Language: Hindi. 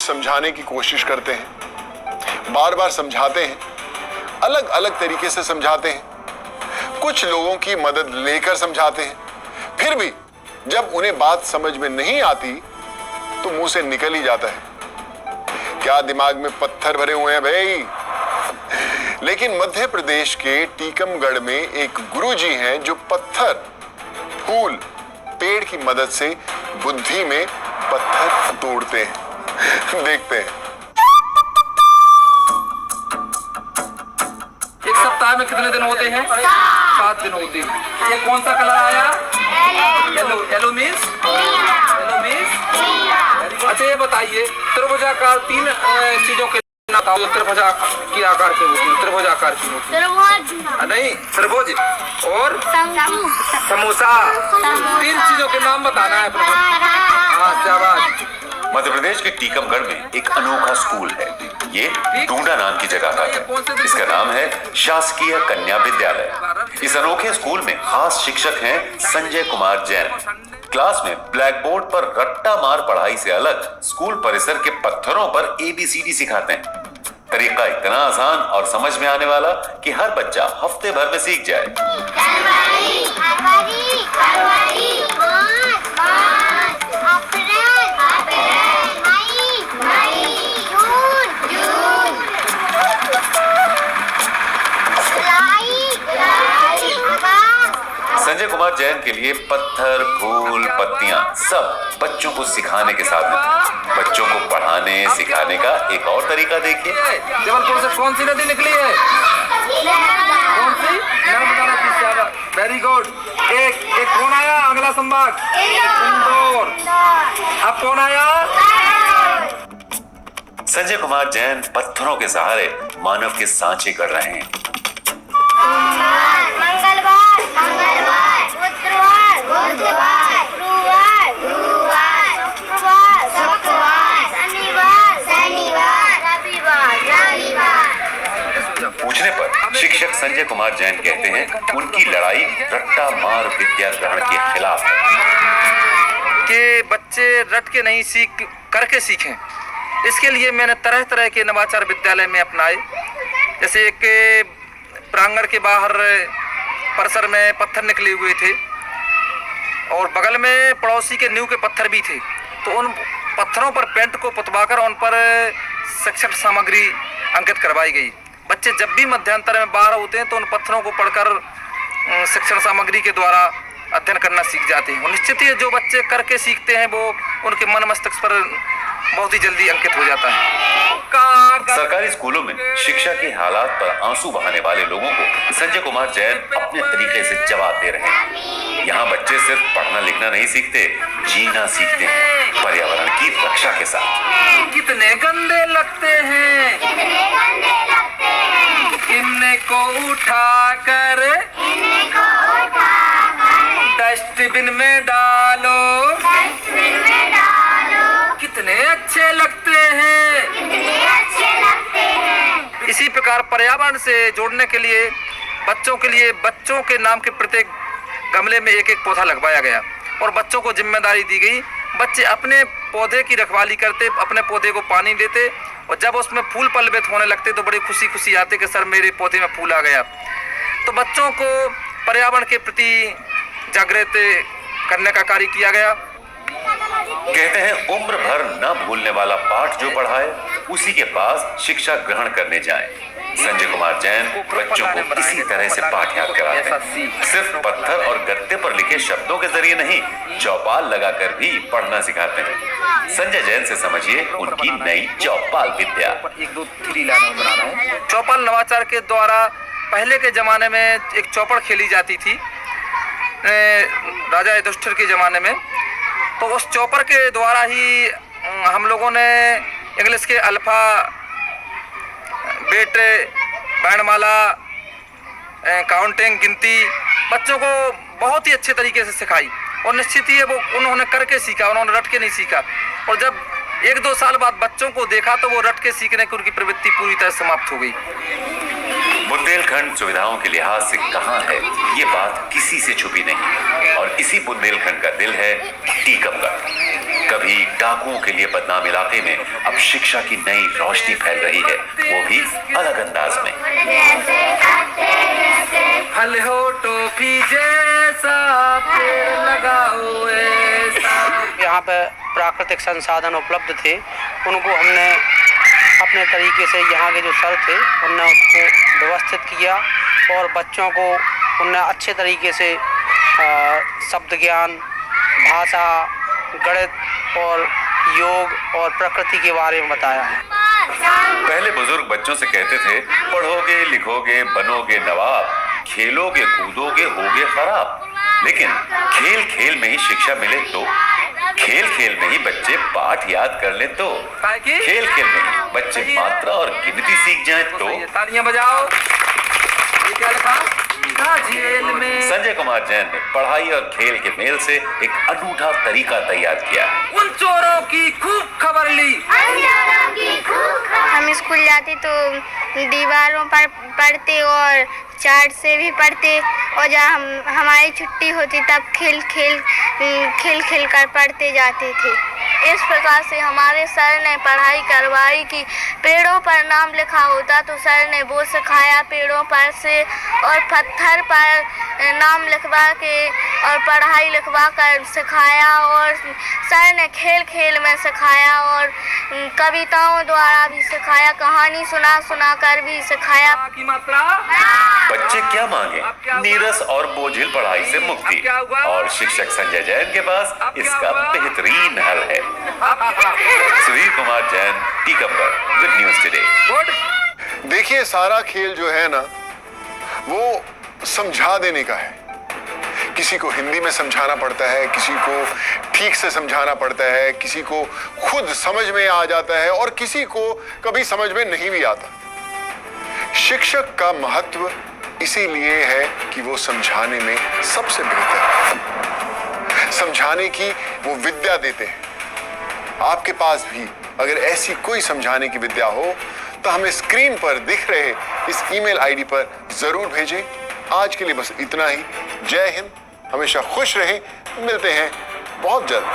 समझाने की कोशिश करते हैं, बार बार समझाते हैं, अलग अलग तरीके से समझाते हैं, कुछ लोगों की मदद लेकर समझाते हैं, फिर भी जब उन्हें बात समझ में नहीं आती तो मुंह से निकल ही जाता है, क्या दिमाग में पत्थर भरे हुए हैं भाई। लेकिन मध्य प्रदेश के टीकमगढ़ में एक गुरुजी हैं जो पत्थर, फूल, पेड़ की मदद से बुद्धि में पत्थर तोड़ते हैं। देखते हैं। एक सप्ताह में कितने दिन होते हैं? 7 दिन होते हैं। ये कौन सा कलर आया? Yellow. Yellow means? Yellow means? अच्छा ये बताइए, त्रिभुजाकार 3 चीजों के नाम बताओ जो त्रिभुजा की आकार की होती है। त्रिभुजाकार की होती है नहीं, त्रिभुज और समोसा। 3 चीजों के नाम बताना है अपने। हाँ शाबाश। मध्य प्रदेश के टीकमगढ़ में एक अनोखा स्कूल है। ये टूंडा नाम की जगह का है। इसका नाम है शासकीय कन्या विद्यालय। इस अनोखे स्कूल में खास शिक्षक हैं संजय कुमार जैन। क्लास में ब्लैक बोर्ड पर रट्टा मार पढ़ाई से अलग स्कूल परिसर के पत्थरों पर ABCD सिखाते हैं। तरीका इतना आसान और समझ में आने वाला कि हर बच्चा हफ्ते भर में सीख जाए। संजय कुमार जैन के लिए पत्थर, फूल, पत्तियां सब बच्चों को सिखाने के साधन हैं। बच्चों को पढ़ाने सिखाने का एक और तरीका देखिए। जबलपुर से कौन सी नदी निकली है? कौन सी? नर्मदा। Very good. एक कौन आया? अगला संभाग इंदौर। अब कौन आया? संजय कुमार जैन पत्थरों के सहारे मानव के सांचे कर रहे हैं। पूछने पर शिक्षक संजय कुमार जैन कहते हैं उनकी लड़ाई रट्टा मार विद्या ग्रहण के खिलाफ है। कि बच्चे रट के नहीं सीख करके सीखें, इसके लिए मैंने तरह तरह के नवाचार विद्यालय में अपनाए। जैसे एक प्रांगण के बाहर परिसर में पत्थर निकले हुए थे और बगल में पड़ोसी के नींव के पत्थर भी थे, तो उन पत्थरों पर पेंट को पुतवाकर उन पर शिक्षण सामग्री अंकित करवाई गई। बच्चे जब भी मध्यांतर में बाहर होते हैं तो उन पत्थरों को पढ़कर शिक्षण सामग्री के द्वारा अध्ययन करना सीख जाते हैं। निश्चित ही जो बच्चे करके सीखते हैं वो उनके मन मस्तिष्क पर बहुत ही जल्दी अंकित हो जाता है। सरकारी स्कूलों में शिक्षा के हालात पर आंसू बहाने वाले लोगों को संजय कुमार जैन अपने तरीके से जवाब दे रहे हैं। यहाँ बच्चे सिर्फ पढ़ना लिखना नहीं सीखते, जीना सीखते हैं पर्यावरण की रक्षा के साथ। कितने गंदे लगते हैं, इनको उठा कर डस्टबिन में डालो। कितने अच्छे लगते हैं। इसी प्रकार पर्यावरण से जोड़ने के लिए बच्चों के नाम के प्रत्येक गमले में एक एक पौधा लगवाया गया और बच्चों को जिम्मेदारी दी गई। बच्चे अपने पौधे की रखवाली करते, अपने पौधे को पानी देते और जब उसमें फूल पल्लवित होने लगते तो बड़ी खुशी खुशी आते कि सर मेरे पौधे में फूल आ गया। तो बच्चों को पर्यावरण के प्रति जागृत करने का कार्य किया गया। कहते हैं उम्र भर न भूलने वाला पाठ जो पढ़ाए उसी के पास शिक्षा ग्रहण करने जाएं। संजय कुमार जैन बच्चों को इसी तरह से पाठ याद कराते हैं। सिर्फ पत्थर और गत्ते पर लिखे शब्दों के जरिए नहीं, चौपाल लगाकर भी पढ़ना सिखाते हैं। संजय जैन से समझिए उनकी नई चौपाल विद्या। 1 2 3 लाइन बनाना है। चौपाल नवाचार के द्वारा पहले के जमाने में एक चौपड़ खेली जाती थी राजा युधिष्ठिर के जमाने में। तो उस चौपर के द्वारा ही हम लोगों ने इंग्लिश के अल्फा, बेट, वर्णमाला, काउंटिंग, गिनती बच्चों को बहुत ही अच्छे तरीके से सिखाई और निश्चित ही वो उन्होंने करके सीखा, उन्होंने रट के नहीं सीखा। और जब 1-2 साल बाद बच्चों को देखा तो वो रट के सीखने की उनकी प्रवृत्ति पूरी तरह समाप्त हो गई। बुंदेलखंड सुविधाओं के लिहाज से कहाँ है ये बात किसी से छुपी नहीं और इसी बुंदेलखंड का दिल है टीकमगढ़। कभी डाकुओं के लिए बदनाम इलाके में अब शिक्षा की नई रोशनी फैल रही है, वो भी अलग अंदाज में। फल हो टोपी जैसा, पेड़ लगाओ ऐसा। यहाँ पे प्राकृतिक संसाधन उपलब्ध थे, उनको हमने अपने तरीके से यहाँ के जो सर थे उनने उसको व्यवस्थित किया और बच्चों को उनने अच्छे तरीके से शब्द ज्ञान, भाषा, गणित और योग और प्रकृति के बारे में बताया है। पहले बुजुर्ग बच्चों से कहते थे, पढ़ोगे लिखोगे बनोगे नवाब, खेलोगे कूदोगे होगे खराब। लेकिन खेल खेल में ही शिक्षा मिले तो, खेल खेल में ही बच्चे पाठ याद कर ले तो, खेल खेल में ही बच्चे मात्रा और गिनती सीख जाएं तो। तालियां बजाओ। ये क्या लिखा? जेल में। संजय कुमार जैन ने पढ़ाई और खेल के मेल से एक अनूठा तरीका तैयार किया। उन चोरों की खूब खबर ली। हम स्कूल जाते तो दीवारों पर पढ़ते और चार्ट से भी पढ़ते, और जब हमारी छुट्टी होती तब खेल खेल कर पढ़ते जाते थे। इस प्रकार से हमारे सर ने पढ़ाई करवाई कि पेड़ों पर नाम लिखा होता तो सर ने वो सिखाया पेड़ों पर से, और पत्थर पर नाम लिखवा के और पढ़ाई लिखवा कर सिखाया, और सर ने खेल खेल में सिखाया और कविताओं द्वारा भी सिखाया, कहानी सुना कर भी सिखाया। की मात्रा। बच्चे क्या मांगे? नीरस और बोझिल पढ़ाई से मुक्ति, और शिक्षक संजय जैन के पास इसका बेहतरीन हल है। Sudhir Kumar Jain, Tikamgarh, good news today. देखिए, सारा खेल जो है ना वो समझा देने का है। किसी को हिंदी में समझाना पड़ता है, किसी को ठीक से समझाना पड़ता है, किसी को खुद समझ में आ जाता है और किसी को कभी समझ में नहीं भी आता। शिक्षक का महत्व इसीलिए है कि वो समझाने में सबसे बेहतर है, समझाने की वो विद्या देते हैं। आपके पास भी अगर ऐसी कोई समझाने की विद्या हो तो हमें स्क्रीन पर दिख रहे इस ईमेल आईडी पर जरूर भेजें। आज के लिए बस इतना ही। जय हिंद, हमेशा खुश रहें, मिलते हैं बहुत जल्द।